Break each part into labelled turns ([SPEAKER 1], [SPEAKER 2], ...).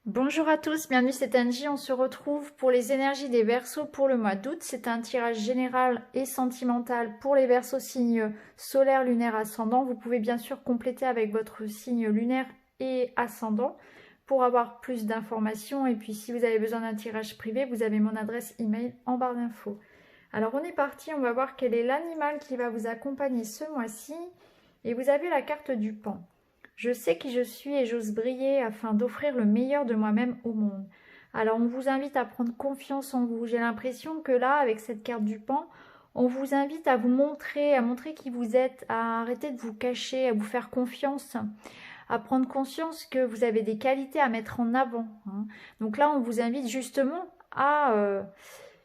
[SPEAKER 1] Bonjour à tous, bienvenue c'est Angie, on se retrouve pour les énergies des Verseaux pour le mois d'août. C'est un tirage général et sentimental pour les Verseaux signes solaire, lunaire, ascendant. Vous pouvez bien sûr compléter avec votre signe lunaire et ascendant pour avoir plus d'informations. Et puis si vous avez besoin d'un tirage privé, vous avez mon adresse email en barre d'infos. Alors on est parti, on va voir quel est l'animal qui va vous accompagner ce mois-ci. Et vous avez la carte du Pan. Je sais qui je suis et j'ose briller afin d'offrir le meilleur de moi-même au monde. Alors on vous invite à prendre confiance en vous. J'ai l'impression que là, avec cette carte du Pan, on vous invite à vous montrer, à montrer qui vous êtes, à arrêter de vous cacher, à vous faire confiance, à prendre conscience que vous avez des qualités à mettre en avant. Donc là, on vous invite justement à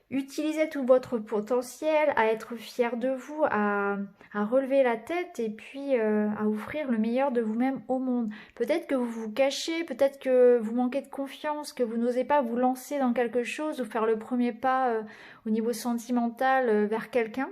[SPEAKER 1] utilisez tout votre potentiel, à être fier de vous, à relever la tête et puis à offrir le meilleur de vous-même au monde. Peut-être que vous vous cachez, peut-être que vous manquez de confiance, que vous n'osez pas vous lancer dans quelque chose ou faire le premier pas au niveau sentimental vers quelqu'un.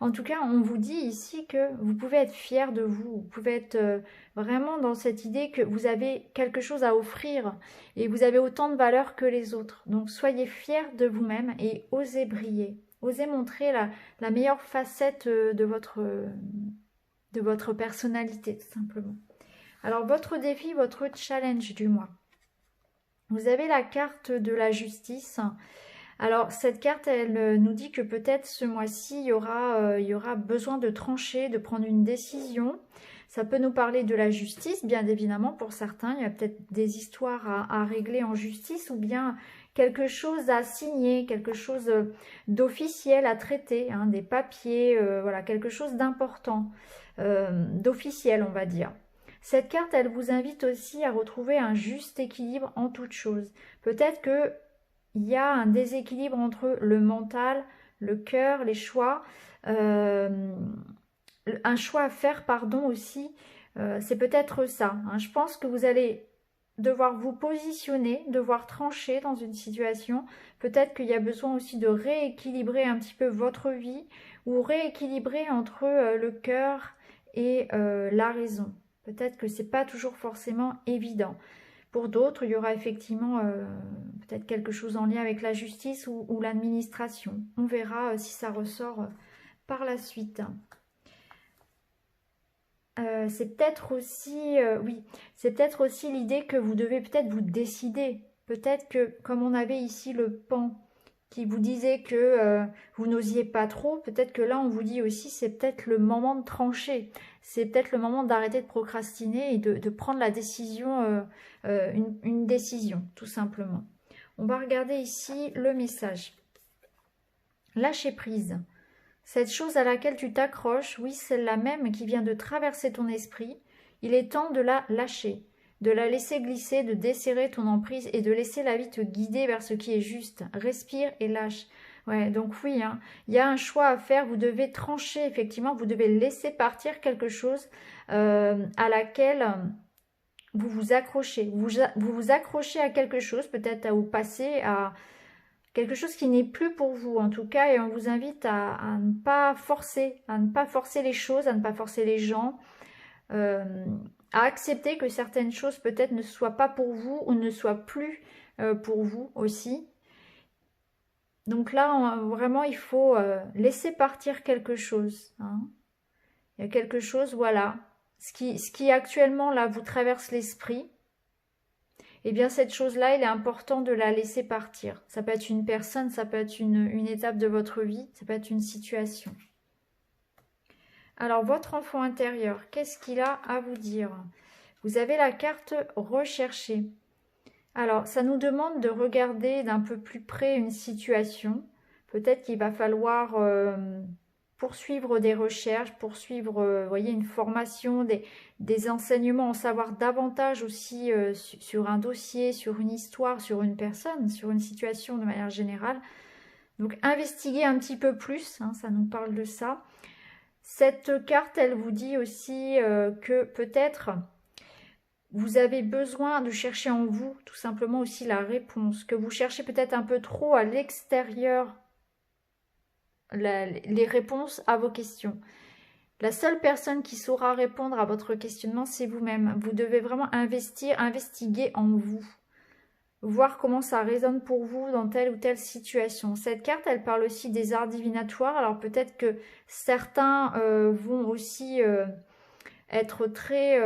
[SPEAKER 1] En tout cas, on vous dit ici que vous pouvez être fier de vous, vous pouvez être vraiment dans cette idée que vous avez quelque chose à offrir et vous avez autant de valeur que les autres. Donc soyez fiers de vous-même et osez briller, osez montrer la meilleure facette de votre personnalité, tout simplement. Alors votre défi, votre challenge du mois. Vous avez la carte de la justice. Alors cette carte, elle nous dit que peut-être ce mois-ci, il y aura besoin de trancher, de prendre une décision. Ça peut nous parler de la justice, bien évidemment, pour certains. Il y a peut-être des histoires à régler en justice ou bien quelque chose à signer, quelque chose d'officiel à traiter, des papiers, voilà, quelque chose d'important, d'officiel, on va dire. Cette carte, elle vous invite aussi à retrouver un juste équilibre en toute chose. Peut-être que il y a un déséquilibre entre le mental, le cœur, les choix, un choix à faire, pardon, aussi, c'est peut-être ça. Je pense que vous allez devoir vous positionner, devoir trancher dans une situation. Peut-être qu'il y a besoin aussi de rééquilibrer un petit peu votre vie ou rééquilibrer entre le cœur et la raison. Peut-être que c'est pas toujours forcément évident. Pour d'autres, il y aura effectivement peut-être quelque chose en lien avec la justice ou l'administration. On verra si ça ressort par la suite. C'est peut-être aussi, oui, c'est peut-être aussi l'idée que vous devez peut-être vous décider. Peut-être que, comme on avait ici le pan qui vous disait que vous n'osiez pas trop, peut-être que là on vous dit aussi c'est peut-être le moment de trancher. C'est peut-être le moment d'arrêter de procrastiner et de prendre la décision, une décision, tout simplement. On va regarder ici le message. Lâcher prise. Cette chose à laquelle tu t'accroches, oui, celle-là même qui vient de traverser ton esprit, il est temps de la lâcher, de la laisser glisser, de desserrer ton emprise et de laisser la vie te guider vers ce qui est juste. Respire et lâche. Ouais, donc oui, il y a un choix à faire, vous devez trancher, effectivement, vous devez laisser partir quelque chose à laquelle vous vous accrochez. Vous vous accrochez à quelque chose, peut-être au passé, à quelque chose qui n'est plus pour vous en tout cas, et on vous invite à ne pas forcer, les choses, à ne pas forcer les gens, euh, à accepter que certaines choses peut-être ne soient pas pour vous ou ne soient plus pour vous aussi. Donc là, vraiment, il faut laisser partir quelque chose. Il y a quelque chose, voilà, ce qui actuellement là vous traverse l'esprit. Eh bien cette chose-là, il est important de la laisser partir. Ça peut être une personne, ça peut être une étape de votre vie, ça peut être une situation. Alors votre enfant intérieur, qu'est-ce qu'il a à vous dire? Vous avez la carte rechercher. Alors ça nous demande de regarder d'un peu plus près une situation. Peut-être qu'il va falloir poursuivre des recherches, poursuivre voyez, une formation, des enseignements, en savoir davantage aussi sur un dossier, sur une histoire, sur une personne, sur une situation de manière générale. Donc investiguer un petit peu plus, ça nous parle de ça. Cette carte, elle vous dit aussi que peut-être vous avez besoin de chercher en vous tout simplement aussi la réponse, que vous cherchez peut-être un peu trop à l'extérieur les réponses à vos questions. La seule personne qui saura répondre à votre questionnement, c'est vous-même. Vous devez vraiment investiguer en vous. voir comment ça résonne pour vous dans telle ou telle situation. Cette carte, elle parle aussi des arts divinatoires. Alors peut-être que certains vont aussi être très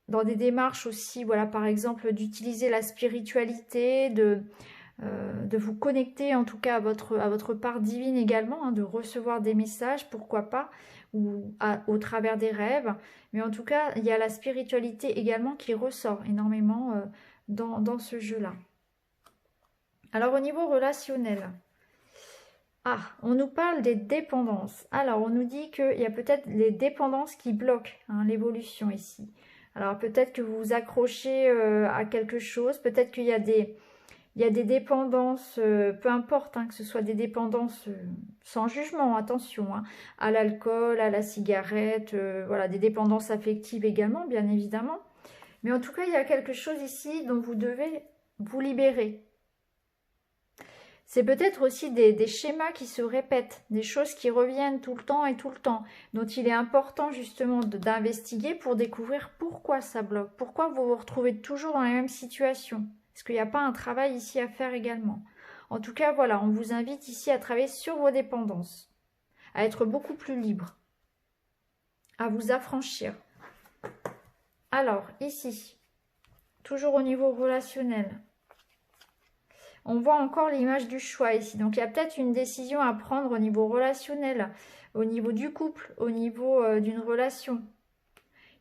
[SPEAKER 1] dans des démarches aussi, voilà, par exemple, d'utiliser la spiritualité, de vous connecter en tout cas à votre part divine également, hein, de recevoir des messages, pourquoi pas, ou au travers des rêves. Mais en tout cas, il y a la spiritualité également qui ressort énormément dans ce jeu-là. Alors au niveau relationnel, on nous parle des dépendances. Alors on nous dit qu'il y a peut-être les dépendances qui bloquent hein, l'évolution ici. Alors peut-être que vous vous accrochez à quelque chose, peut-être qu'il y a des dépendances, peu importe, hein, que ce soit des dépendances sans jugement, attention, hein, à l'alcool, à la cigarette, voilà, des dépendances affectives également, bien évidemment. Mais en tout cas, il y a quelque chose ici dont vous devez vous libérer. C'est peut-être aussi des schémas qui se répètent, des choses qui reviennent tout le temps et tout le temps, dont il est important justement d'investiguer pour découvrir pourquoi ça bloque, pourquoi vous vous retrouvez toujours dans la même situation. Est-ce qu'il n'y a pas un travail ici à faire également? En tout cas, voilà, on vous invite ici à travailler sur vos dépendances, à être beaucoup plus libre, à vous affranchir. Alors, ici, toujours au niveau relationnel, on voit encore l'image du choix ici. Donc, il y a peut-être une décision à prendre au niveau relationnel, au niveau du couple, au niveau d'une relation.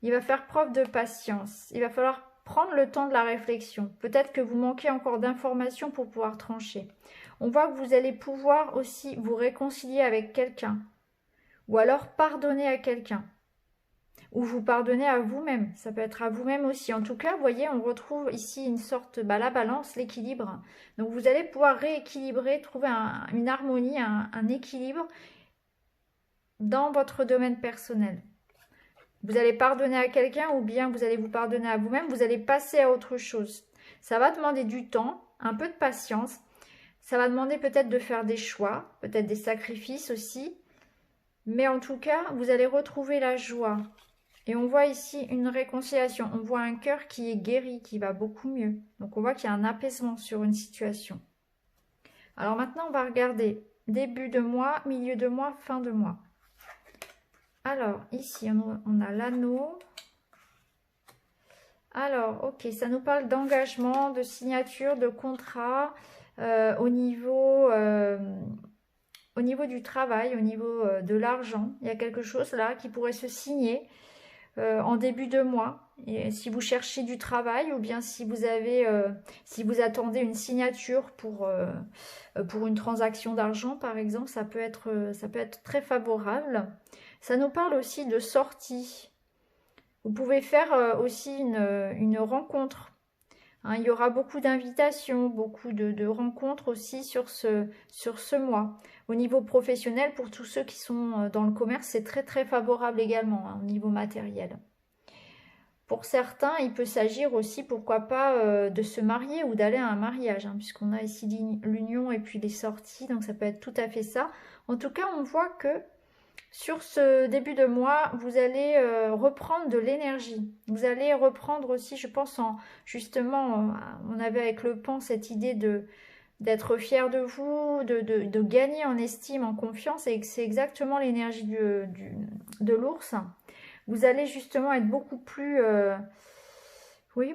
[SPEAKER 1] Il va faire preuve de patience. Il va falloir prendre le temps de la réflexion. Peut-être que vous manquez encore d'informations pour pouvoir trancher. On voit que vous allez pouvoir aussi vous réconcilier avec quelqu'un. Ou alors pardonner à quelqu'un. Ou vous pardonner à vous-même. Ça peut être à vous-même aussi. En tout cas, vous voyez, on retrouve ici une sorte, la balance, l'équilibre. Donc vous allez pouvoir rééquilibrer, trouver une harmonie, un équilibre dans votre domaine personnel. Vous allez pardonner à quelqu'un ou bien vous allez vous pardonner à vous-même. Vous allez passer à autre chose. Ça va demander du temps, un peu de patience. Ça va demander peut-être de faire des choix, peut-être des sacrifices aussi. Mais en tout cas, vous allez retrouver la joie. Et on voit ici une réconciliation. On voit un cœur qui est guéri, qui va beaucoup mieux. Donc on voit qu'il y a un apaisement sur une situation. Alors maintenant, on va regarder début de mois, milieu de mois, fin de mois. Alors, ici, on a l'anneau. Alors, ok, ça nous parle d'engagement, de signature, de contrat au niveau du travail, au niveau de l'argent. Il y a quelque chose là qui pourrait se signer en début de mois. Et si vous cherchez du travail ou bien si vous attendez une signature pour une transaction d'argent, par exemple, ça peut être très favorable. Ça nous parle aussi de sortie. Vous pouvez faire aussi une rencontre. Hein, il y aura beaucoup d'invitations, beaucoup de rencontres aussi sur ce mois. Au niveau professionnel, pour tous ceux qui sont dans le commerce, c'est très très favorable également hein, au niveau matériel. Pour certains, il peut s'agir aussi, pourquoi pas, de se marier ou d'aller à un mariage, hein, puisqu'on a ici l'union et puis les sorties, donc ça peut être tout à fait ça. En tout cas, on voit que sur ce début de mois, vous allez reprendre de l'énergie. Vous allez reprendre aussi, je pense, justement, on avait avec le pan cette idée d'être fier de vous, de gagner en estime, en confiance, et que c'est exactement l'énergie de l'ours. Vous allez justement être beaucoup plus,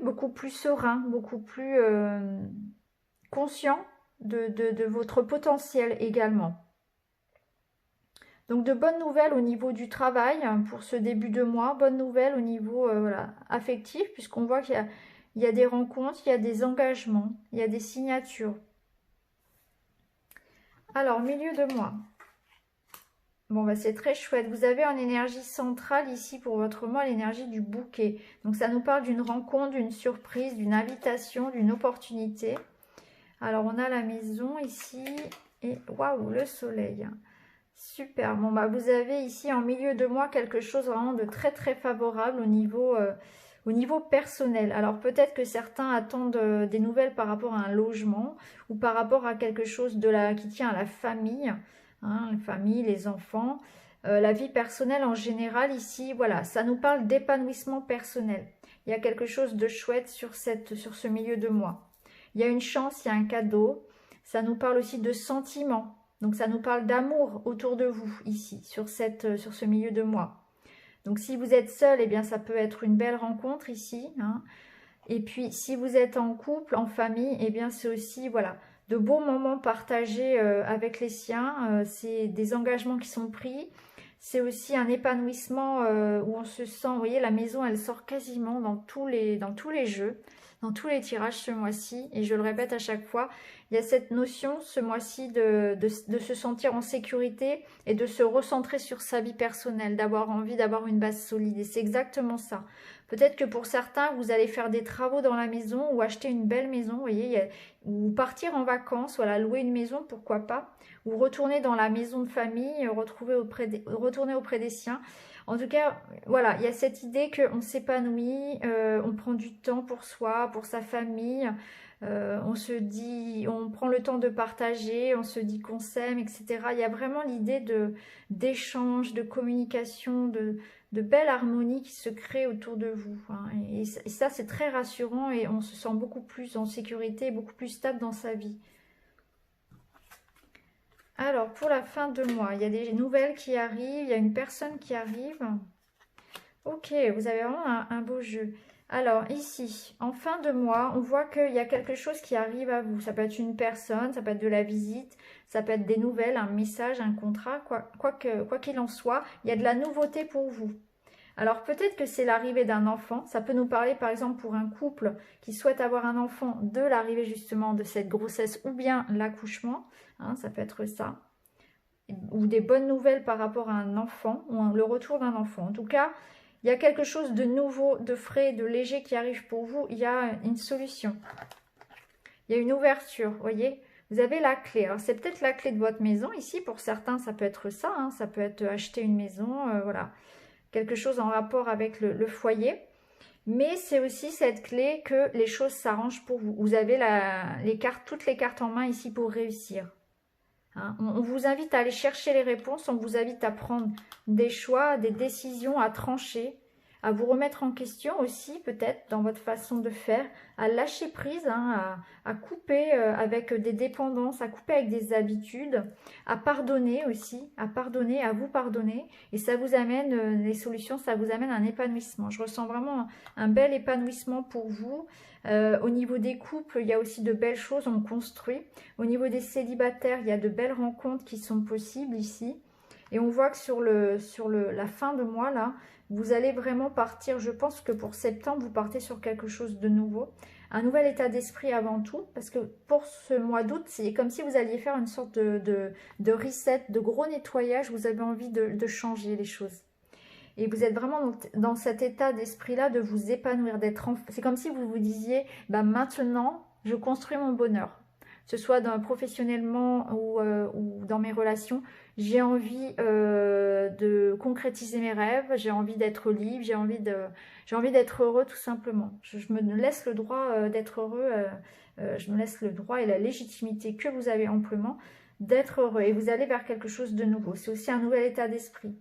[SPEAKER 1] beaucoup plus serein, beaucoup plus conscient de votre potentiel également. Donc de bonnes nouvelles au niveau du travail pour ce début de mois, bonnes nouvelles au niveau affectif, puisqu'on voit qu'il y a des rencontres, il y a des engagements, il y a des signatures. Alors, milieu de mois. Bon, c'est très chouette. Vous avez en énergie centrale ici pour votre mois l'énergie du bouquet. Donc ça nous parle d'une rencontre, d'une surprise, d'une invitation, d'une opportunité. Alors on a la maison ici et waouh, le soleil. Super. Bon, vous avez ici en milieu de mois quelque chose vraiment de très très favorable au niveau personnel. Alors peut-être que certains attendent des nouvelles par rapport à un logement ou par rapport à quelque chose qui tient à la famille. Hein, la famille, les enfants, la vie personnelle en général ici, voilà, ça nous parle d'épanouissement personnel. Il il y a quelque chose de chouette sur ce milieu de mois. Il y a une chance, il y a un cadeau. Ça nous parle aussi de sentiments. Donc ça nous parle d'amour autour de vous ici, sur ce milieu de mois. Donc si vous êtes seul, eh bien ça peut être une belle rencontre ici, hein. Et puis si vous êtes en couple, en famille, eh bien c'est aussi voilà, de beaux moments partagés avec les siens. C'est des engagements qui sont pris. C'est aussi un épanouissement où on se sent, vous voyez, la maison elle sort quasiment dans tous les jeux, dans tous les tirages ce mois-ci. Et je le répète à chaque fois, il y a cette notion ce mois-ci de se sentir en sécurité et de se recentrer sur sa vie personnelle, d'avoir envie d'avoir une base solide. Et c'est exactement ça. Peut-être que pour certains, vous allez faire des travaux dans la maison ou acheter une belle maison, vous voyez, ou partir en vacances, voilà, louer une maison, pourquoi pas, ou retourner dans la maison de famille, retourner auprès des siens. En tout cas, voilà, il y a cette idée qu'on s'épanouit, on prend du temps pour soi, pour sa famille, on se dit, on prend le temps de partager, on se dit qu'on s'aime, etc. Il y a vraiment l'idée d'échange, de communication, de belle harmonie qui se crée autour de vous, hein. Et ça, c'est très rassurant et on se sent beaucoup plus en sécurité, beaucoup plus stable dans sa vie. Alors, pour la fin de mois, il y a des nouvelles qui arrivent, il y a une personne qui arrive. Ok, vous avez vraiment un beau jeu. Alors, ici, en fin de mois, on voit qu'il y a quelque chose qui arrive à vous. Ça peut être une personne, ça peut être de la visite, ça peut être des nouvelles, un message, un contrat, quoi qu'il en soit, il y a de la nouveauté pour vous. Alors, peut-être que c'est l'arrivée d'un enfant. Ça peut nous parler, par exemple, pour un couple qui souhaite avoir un enfant, de l'arrivée justement de cette grossesse ou bien l'accouchement. Hein, ça peut être ça. Ou des bonnes nouvelles par rapport à un enfant, ou le retour d'un enfant. En tout cas, il y a quelque chose de nouveau, de frais, de léger qui arrive pour vous. Il y a une solution. Il y a une ouverture, vous voyez. Vous avez la clé. Alors, c'est peut-être la clé de votre maison. Ici, pour certains, ça peut être ça. Hein, ça peut être acheter une maison, voilà. Quelque chose en rapport avec le foyer. Mais c'est aussi cette clé que les choses s'arrangent pour vous. Vous avez toutes les cartes en main ici pour réussir. Hein, on vous invite à aller chercher les réponses, on vous invite à prendre des choix, des décisions, à trancher, à vous remettre en question aussi peut-être dans votre façon de faire, à lâcher prise, hein, à couper avec des dépendances, à couper avec des habitudes, à pardonner aussi, à pardonner, à vous pardonner. Et ça vous amène, les solutions, ça vous amène un épanouissement. Je ressens vraiment un bel épanouissement pour vous. Au niveau des couples, il y a aussi de belles choses, on construit. Au niveau des célibataires, il y a de belles rencontres qui sont possibles ici. Et on voit que sur la fin de mois, là, vous allez vraiment partir. Je pense que pour septembre, vous partez sur quelque chose de nouveau. Un nouvel état d'esprit avant tout. Parce que pour ce mois d'août, c'est comme si vous alliez faire une sorte de reset, de gros nettoyage. Vous avez envie de changer les choses. Et vous êtes vraiment dans cet état d'esprit-là de vous épanouir, c'est comme si vous vous disiez, bah maintenant, je construis mon bonheur. Que ce soit professionnellement ou dans mes relations, j'ai envie de concrétiser mes rêves, j'ai envie d'être libre, j'ai envie d'être heureux tout simplement. Je me laisse le droit d'être heureux, je me laisse le droit et la légitimité que vous avez amplement d'être heureux. Et vous allez vers quelque chose de nouveau. C'est aussi un nouvel état d'esprit.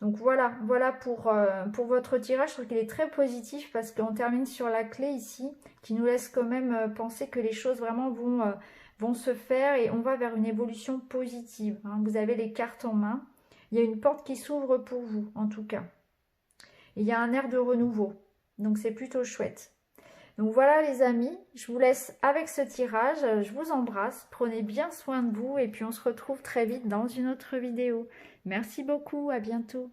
[SPEAKER 1] Donc voilà pour votre tirage. Je trouve qu'il est très positif parce qu'on termine sur la clé ici qui nous laisse quand même penser que les choses vraiment vont se faire et on va vers une évolution positive. Hein. Vous avez les cartes en main. Il y a une porte qui s'ouvre pour vous en tout cas. Et il y a un air de renouveau. Donc c'est plutôt chouette. Donc voilà les amis, je vous laisse avec ce tirage. Je vous embrasse, prenez bien soin de vous et puis on se retrouve très vite dans une autre vidéo. Merci beaucoup, à bientôt.